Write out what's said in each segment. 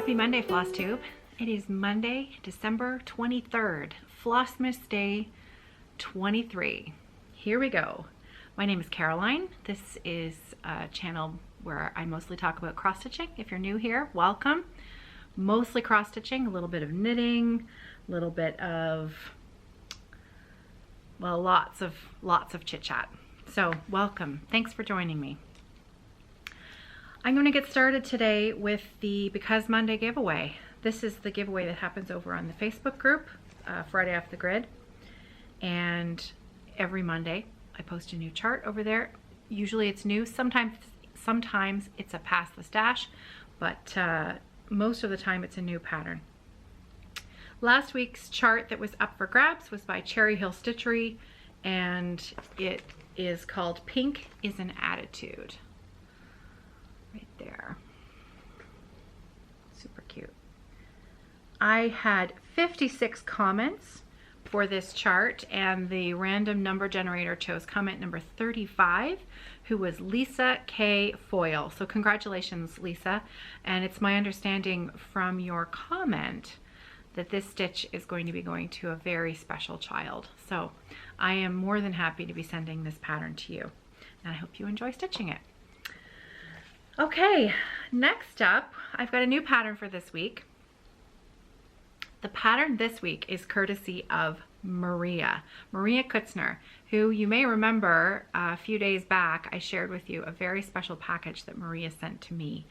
Happy Monday, FlossTube. It is Monday, December 23rd, Flossmas Day 23. Here we go. My name is Caroline. This is a channel where I mostly talk about cross-stitching. If you're new here, welcome. Mostly cross-stitching, a little bit of knitting, a little bit of, well, lots of chit-chat. So welcome. Thanks for joining me. I'm going to get started today with the Because Monday giveaway. This is the giveaway that happens over on the Facebook group, Friday Off the Grid. And every Monday I post a new chart over there. Usually it's new. Sometimes it's a past the stash, but most of the time it's a new pattern. Last week's chart that was up for grabs was by Cherry Hill Stitchery, and it is called Pink is an Attitude. Right there. Super cute. I had 56 comments for this chart, and the random number generator chose comment number 35, who was Lisa K. Foyle. So congratulations, Lisa. And it's my understanding from your comment that this stitch is going to be going to a very special child. So I am more than happy to be sending this pattern to you, and I hope you enjoy stitching it. Okay, next up, I've got a new pattern for this week. The pattern this week is courtesy of Maria Kutzner, who you may remember a few days back I shared with you a very special package that Maria sent to me.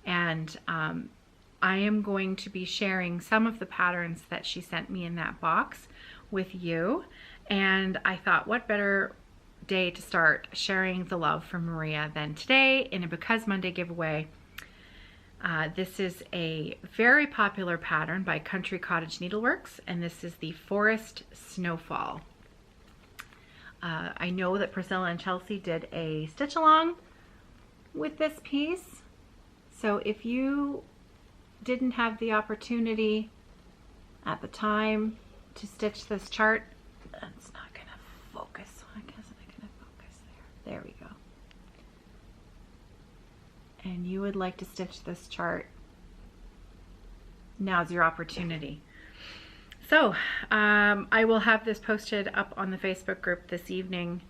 And I am going to be sharing some of the patterns that she sent me in that box with you. And I thought, what better day to start sharing the love from Maria than today in a Because Monday giveaway. This is a very popular pattern by Country Cottage Needleworks, and this is the Forest Snowfall. I know that Priscilla and Chelsea did a stitch along with this piece, so if you didn't have the opportunity at the time to stitch this chart, it's not going to focus. I guess I'm going to focus there. There we go. And you would like to stitch this chart, now's your opportunity. So I will have this posted up on the Facebook group this evening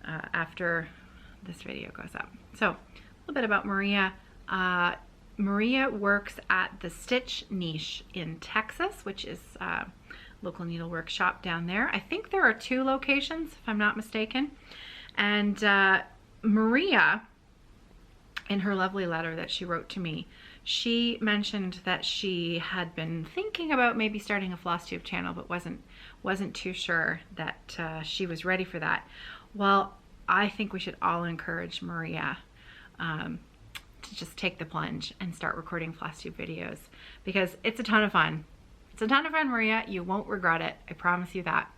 after this video goes up. So a little bit about Maria. Maria works at the Stitch Niche in Texas, which is a local needlework shop down there. I think there are 2 locations, if I'm not mistaken. And Maria, in her lovely letter that she wrote to me, she mentioned that she had been thinking about maybe starting a FlossTube channel, but wasn't too sure that she was ready for that. Well, I think we should all encourage Maria to just take the plunge and start recording FlossTube videos, because it's a ton of fun. It's a ton of fun, Maria. You won't regret it. I promise you that.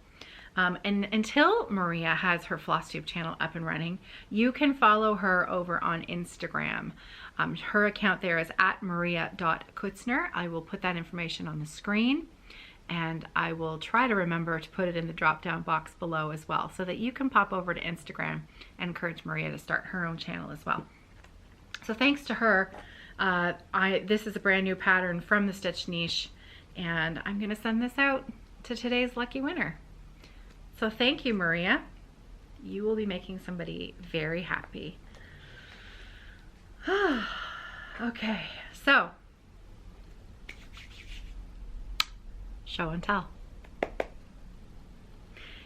And until Maria has her FlossTube channel up and running, you can follow her over on Instagram. Her account there is @maria.kutzner. I will put that information on the screen, and I will try to remember to put it in the drop-down box below as well, so that you can pop over to Instagram and encourage Maria to start her own channel as well. So thanks to her, this is a brand new pattern from the Stitch Niche, and I'm going to send this out to today's lucky winner. So thank you, Maria. You will be making somebody very happy. Okay, so show and tell.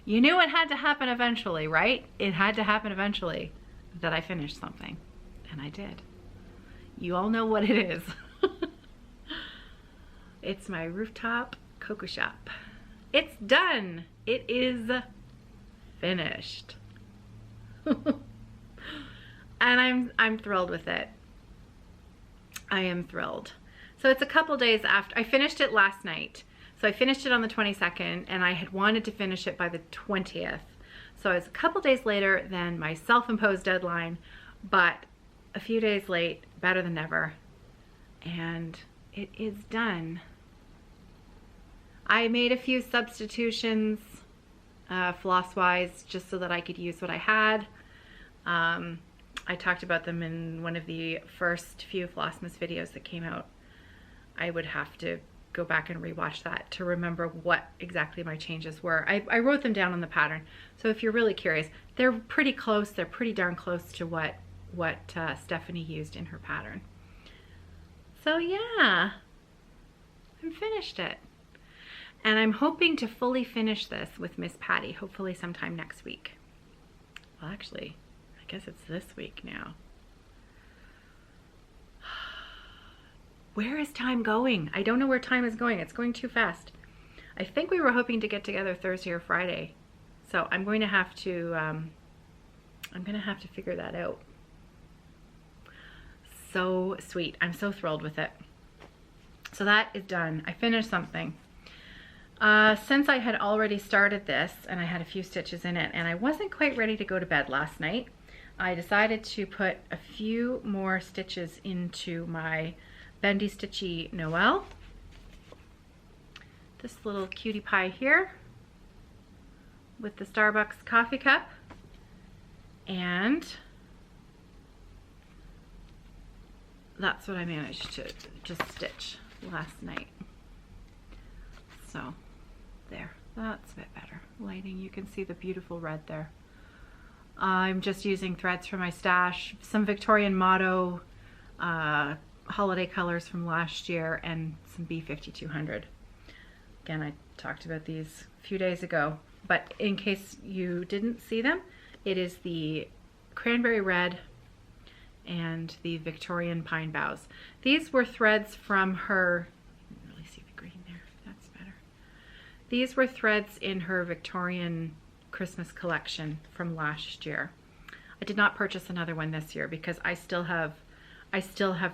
You knew it had to happen eventually, right? It had to happen eventually that I finished something, and I did. You all know what it is. It's my Rooftop Cocoa Shop. It's done. It is finished. And I'm thrilled with it. I am thrilled. So it's a couple days after I finished it last night. So I finished it on the 22nd, and I had wanted to finish it by the 20th. So it's a couple days later than my self-imposed deadline, but a few days late, better than never. And it is done. I made a few substitutions floss-wise, just so that I could use what I had. I talked about them in one of the first few Flossmas videos that came out I would have to go back and rewatch that to remember what exactly my changes were. I wrote them down on the pattern, so if you're really curious, they're pretty close. They're pretty darn close to what Stephanie used in her pattern. So yeah, I finished it. And I'm hoping to fully finish this with Miss Patty, hopefully sometime next week. Well, actually, I guess it's this week now. Where is time going? I don't know where time is going. It's going too fast. I think we were hoping to get together Thursday or Friday. So I'm going to have to figure that out. So sweet. I'm so thrilled with it. So that is done. I finished something. Since I had already started this and I had a few stitches in it and I wasn't quite ready to go to bed last night, I decided to put a few more stitches into my Bendy Stitchy Noel. This little cutie pie here with the Starbucks coffee cup, and that's what I managed to just stitch last night. So there, that's a bit better lighting. You can see the beautiful red there. I'm just using threads from my stash, some Victorian Motto holiday colors from last year, and some B5200. Again, I talked about these a few days ago, but in case you didn't see them, it is the cranberry red and the Victorian pine boughs. These were threads from her, you can really see the green there, that's better. These were threads in her Victorian Christmas collection from last year. I did not purchase another one this year because I still have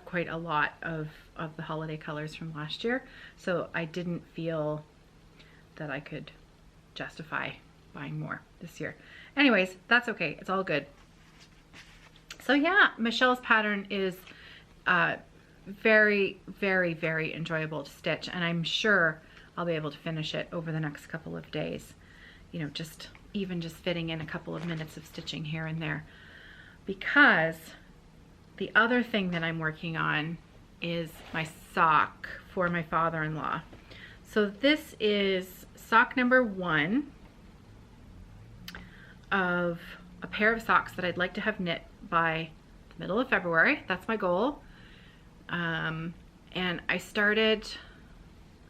quite a lot of the holiday colors from last year, so I didn't feel that I could justify buying more this year. Anyways, that's okay, it's all good. So yeah, Michelle's pattern is very, very, very enjoyable to stitch, and I'm sure I'll be able to finish it over the next couple of days. You know, even just fitting in a couple of minutes of stitching here and there, because the other thing that I'm working on is my sock for my father-in-law. So this is sock number 1 of a pair of socks that I'd like to have knit by the middle of February. That's my goal. And I started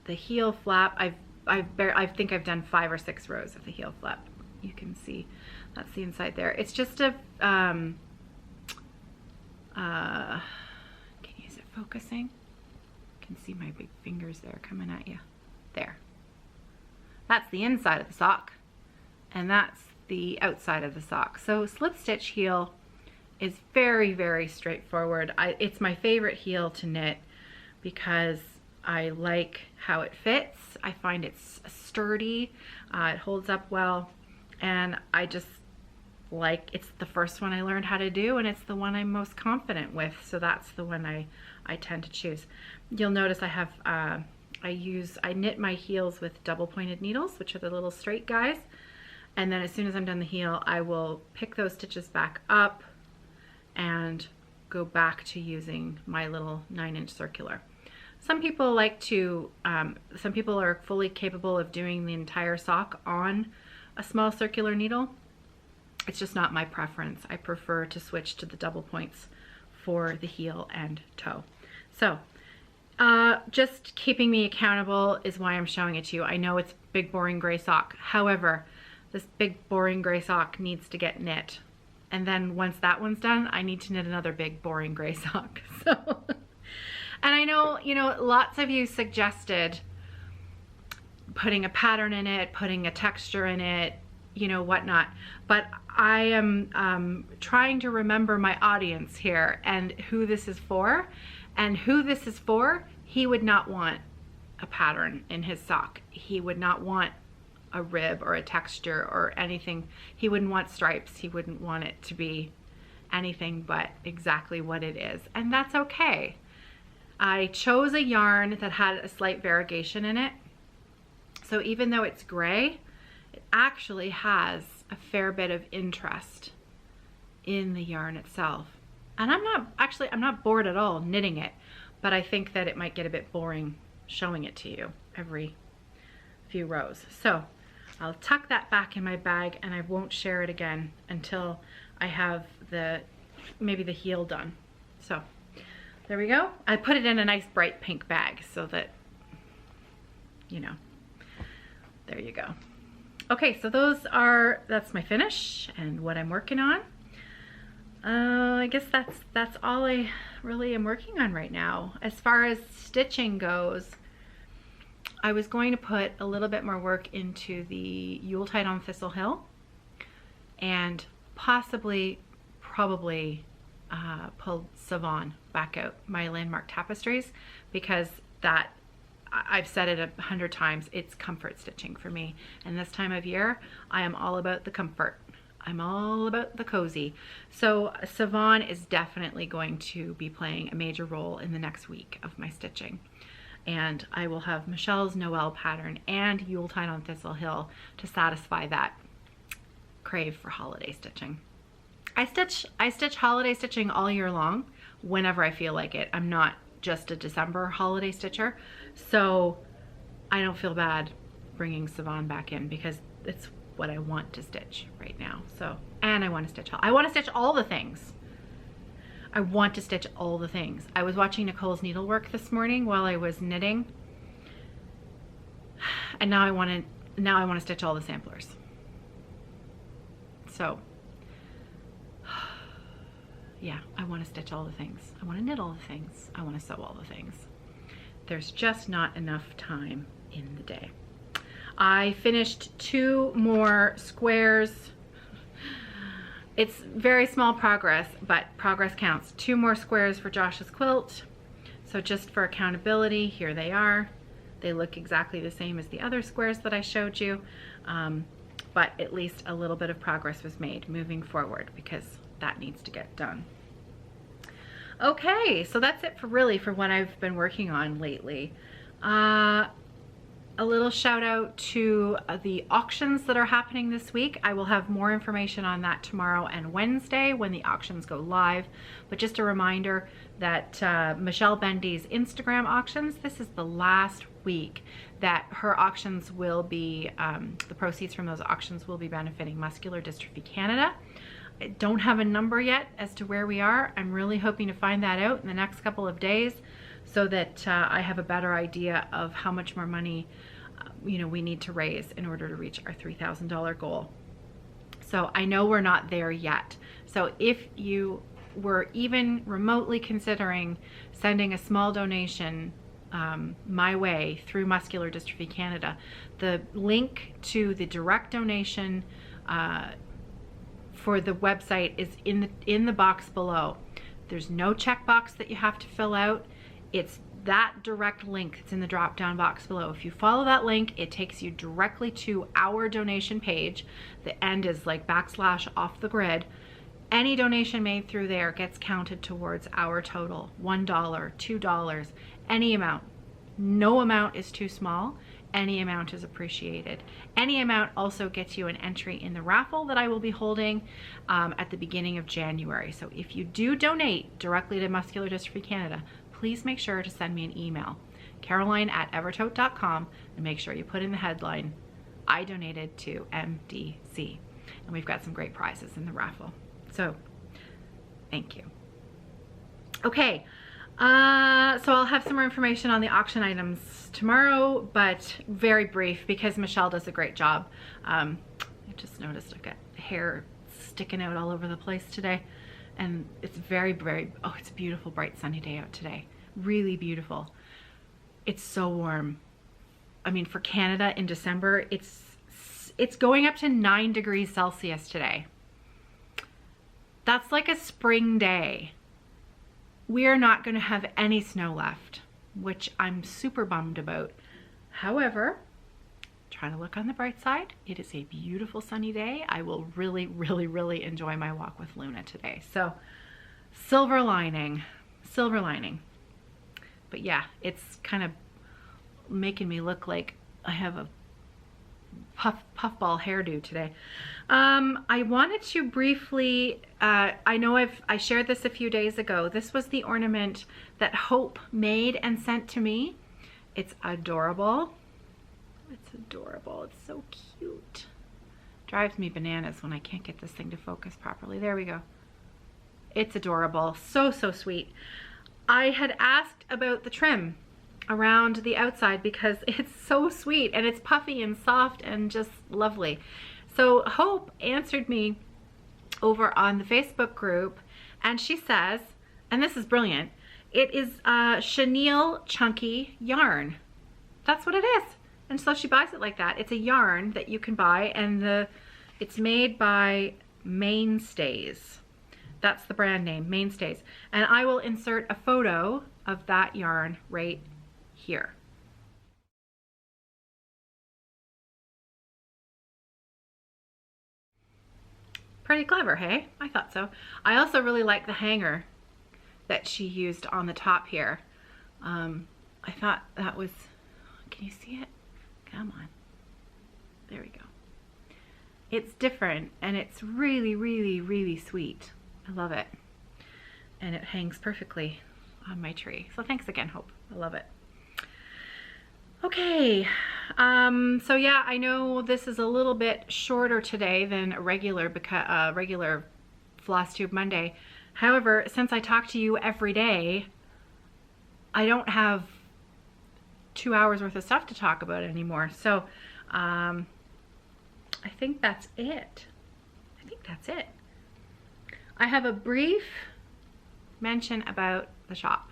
the heel flap. I think I've done 5 or 6 rows of the heel flap. You can see that's the inside there. It's just a is it focusing? You can see my big fingers there coming at you. There. That's the inside of the sock, and that's the outside of the sock. So slip stitch heel is very, very straightforward. It's my favorite heel to knit because I like how it fits. I find it's sturdy, it holds up well, and I just like, it's the first one I learned how to do, and it's the one I'm most confident with, so that's the one I tend to choose. You'll notice I have I knit my heels with double pointed needles, which are the little straight guys, and then as soon as I'm done the heel, I will pick those stitches back up and go back to using my little 9-inch circular. Some people like to, some people are fully capable of doing the entire sock on a small circular needle. It's just not my preference. I prefer to switch to the double points for the heel and toe. So just keeping me accountable is why I'm showing it to you. I know it's big boring gray sock. However, this big boring gray sock needs to get knit. And then once that one's done, I need to knit another big boring gray sock. So, and I know, you know, lots of you suggested putting a pattern in it, putting a texture in it, you know, whatnot. But I am trying to remember my audience here and who this is for. And who this is for, he would not want a pattern in his sock. He would not want a rib or a texture or anything. He wouldn't want stripes. He wouldn't want it to be anything but exactly what it is. And that's okay. I chose a yarn that had a slight variegation in it. So even though it's gray, it actually has a fair bit of interest in the yarn itself. And I'm not bored at all knitting it, but I think that it might get a bit boring showing it to you every few rows. So I'll tuck that back in my bag, and I won't share it again until I have maybe the heel done. So there we go. I put it in a nice bright pink bag so that, you know, there you go. Okay, so that's my finish and what I'm working on. I guess that's all I really am working on right now. As far as stitching goes, I was going to put a little bit more work into the Yuletide on Thistle Hill, and probably pull Savon back out, my landmark tapestries, because that, I've said it 100 times, it's comfort stitching for me. And this time of year, I am all about the comfort. I'm all about the cozy. So Savon is definitely going to be playing a major role in the next week of my stitching. And I will have Michelle's Noel pattern and Yuletide on Thistle Hill to satisfy that crave for holiday stitching. I stitch holiday stitching all year long whenever I feel like it. I'm not just a December holiday stitcher, so I don't feel bad bringing Savon back in because it's what I want to stitch right now. So, and I want to stitch all the things. I want to stitch all the things. I was watching Nicole's needlework this morning while I was knitting, and now I want to stitch all the samplers. So yeah, I want to stitch all the things. I want to knit all the things. I want to sew all the things. There's just not enough time in the day. I finished 2 more squares. It's very small progress, but progress counts. 2 more squares for Josh's quilt. So just for accountability, here they are. They look exactly the same as the other squares that I showed you, but at least a little bit of progress was made moving forward because that needs to get done. Okay, so that's it for what I've been working on lately. A little shout out to the auctions that are happening this week. I will have more information on that tomorrow and Wednesday when the auctions go live. But just a reminder that Michelle Bendy's Instagram auctions, this is the last week that her auctions will be, the proceeds from those auctions will be benefiting Muscular Dystrophy Canada. I don't have a number yet as to where we are. I'm really hoping to find that out in the next couple of days so that I have a better idea of how much more money we need to raise in order to reach our $3,000 goal. So I know we're not there yet. So if you were even remotely considering sending a small donation my way through Muscular Dystrophy Canada, the link to the direct donation for the website is in the box below. There's no checkbox that you have to fill out. It's that direct link that's in the drop down box below. If you follow that link, it takes you directly to our donation page. The end is like / off the grid. Any donation made through there gets counted towards our total. $1, $2, any amount. No amount is too small. Any amount is appreciated. Any amount also gets you an entry in the raffle that I will be holding at the beginning of January. So if you do donate directly to Muscular Dystrophy Canada, please make sure to send me an email, caroline@evertote.com, and make sure you put in the headline, I donated to MDC. And we've got some great prizes in the raffle. So thank you. Okay, so I'll have some more information on the auction items tomorrow, but very brief because Michelle does a great job. I just noticed I've got hair sticking out all over the place today. And it's oh, it's a beautiful, bright, sunny day out today. Really beautiful. It's so warm. I mean, for Canada in December, it's going up to 9 degrees Celsius today. That's like a spring day. We are not going to have any snow left, which I'm super bummed about. However, trying to look on the bright side, it is a beautiful sunny day. I will really enjoy my walk with Luna today. So silver lining. But yeah, it's kind of making me look like I have a puffball hairdo today. I wanted to briefly, I know I shared this a few days ago. This was the ornament that Hope made and sent to me. It's adorable. It's adorable. It's so cute. Drives me bananas when I can't get this thing to focus properly. There we go. It's adorable. So, so sweet. I had asked about the trim around the outside because it's so sweet and it's puffy and soft and just lovely. So Hope answered me over on the Facebook group, and she says, and this is brilliant, it is chenille chunky yarn. That's what it is. And so she buys it like that. It's a yarn that you can buy, and it's made by Mainstays. That's the brand name, Mainstays. And I will insert a photo of that yarn right here. Pretty clever, hey? I thought so. I also really like the hanger that she used on the top here. I thought that was, can you see it? Come on. There we go. It's different and it's really, really, really sweet. I love it. And it hangs perfectly on my tree. So thanks again, Hope. I love it. Okay, so yeah, I know this is a little bit shorter today than a regular Floss Tube Monday. However, since I talk to you every day, I don't have 2 hours worth of stuff to talk about anymore. So I think that's it. I have a brief mention about the shop.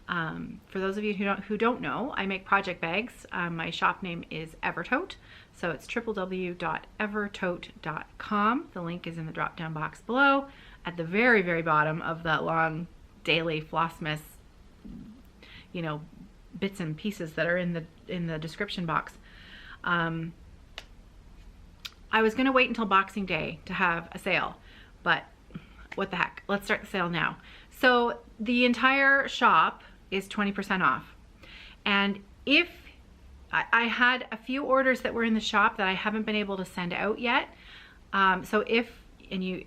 For those of you who don't know, I make project bags. My shop name is Evertote, so it's www.evertote.com. The link is in the drop down box below at the very, very bottom of that long daily Flossmas, you know, bits and pieces that are in the description box. I was gonna wait until Boxing Day to have a sale, but what the heck, let's start the sale now. So the entire shop is 20% off. And if I had a few orders that were in the shop that I haven't been able to send out yet. So if you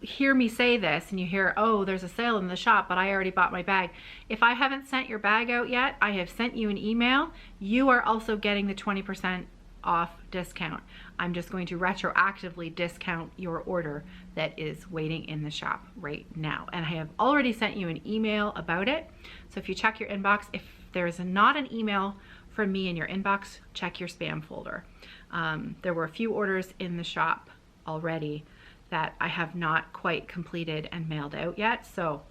hear me say this and you hear, oh, there's a sale in the shop, but I already bought my bag. If I haven't sent your bag out yet, I have sent you an email. You are also getting the 20% off discount. I'm just going to retroactively discount your order that is waiting in the shop right now. And I have already sent you an email about it. So if you check your inbox, if there's not an email from me in your inbox, check your spam folder. There were a few orders in the shop already that I have not quite completed and mailed out yet. So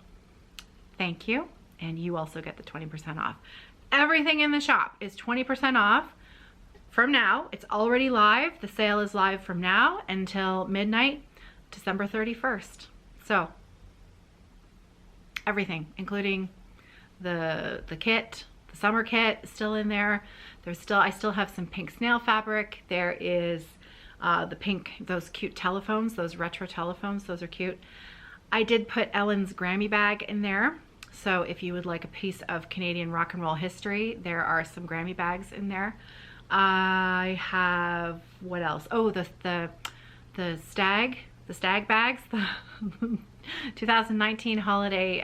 thank you. And you also get the 20% off. Everything in the shop is 20% off. From now. It's already live. The sale is live from now until midnight, December 31st. So everything, including the kit, the summer kit is still in there. I still have some pink snail fabric. There is the pink, those cute telephones, those retro telephones, those are cute. I did put Ellen's Grammy bag in there. So if you would like a piece of Canadian rock and roll history, there are some Grammy bags in there. I have, what else? Oh, the stag bags, the 2019 holiday,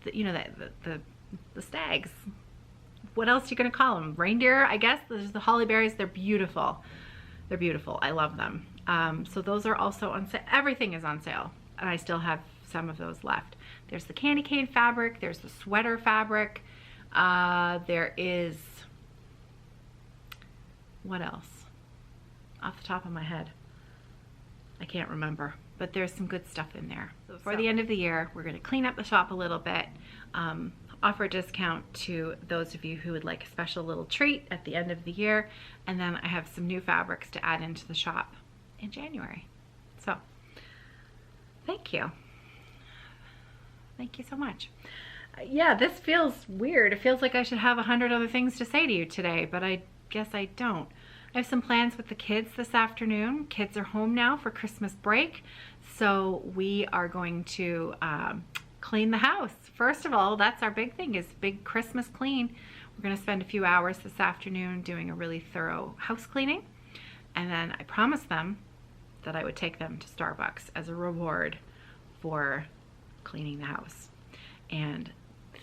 the stags. What else are you gonna call them? Reindeer, I guess. There's the holly berries. They're beautiful. They're beautiful. I love them. So those are also on sale. Everything is on sale, and I still have some of those left. There's the candy cane fabric. There's the sweater fabric. There is, what else? Off the top of my head, I can't remember, but there's some good stuff in there. So for the end of the year, we're going to clean up the shop a little bit, offer a discount to those of you who would like a special little treat at the end of the year, and then I have some new fabrics to add into the shop in January. So thank you. Thank you so much. Yeah, this feels weird. It feels like I should have 100 other things to say to you today, but I guess I don't. I have some plans with the kids this afternoon. Kids are home now for Christmas break, so we are going to clean the house. First of all, that's our big thing, is big Christmas clean. We're going to spend a few hours this afternoon doing a really thorough house cleaning. And then I promised them that I would take them to Starbucks as a reward for cleaning the house. And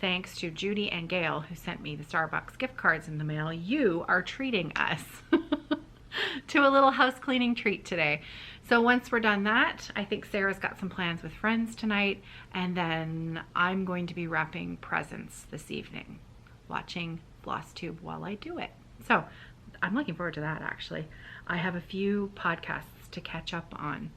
thanks to Judy and Gail, who sent me the Starbucks gift cards in the mail, you are treating us to a little house cleaning treat today. So once we're done that, I think Sarah's got some plans with friends tonight, and then I'm going to be wrapping presents this evening, watching FlosStube while I do it. So I'm looking forward to that, actually. I have a few podcasts to catch up on.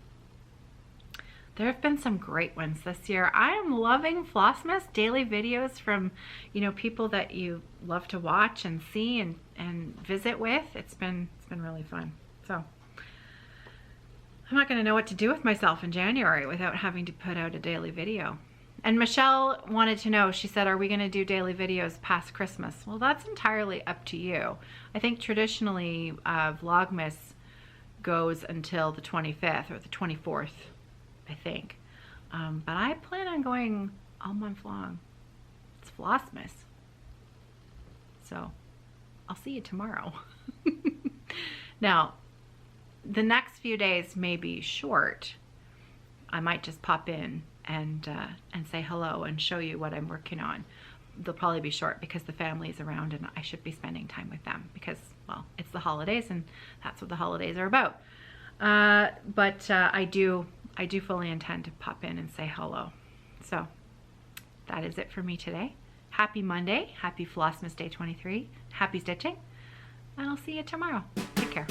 There have been some great ones this year. I am loving Flossmas daily videos from, you know, people that you love to watch and see and visit with. It's been really fun. So I'm not going to know what to do with myself in January without having to put out a daily video. And Michelle wanted to know, she said, are we going to do daily videos past Christmas? Well, that's entirely up to you. I think traditionally Vlogmas goes until the 25th or the 24th. I think. But I plan on going all month long. It's Flossmas. So I'll see you tomorrow. Now, the next few days may be short. I might just pop in and say hello and show you what I'm working on. They'll probably be short because the family is around and I should be spending time with them because, well, it's the holidays and that's what the holidays are about. But I do fully intend to pop in and say hello. So that is it for me today. Happy Monday. Happy Flossmas Day 23. Happy stitching. And I'll see you tomorrow. Take care.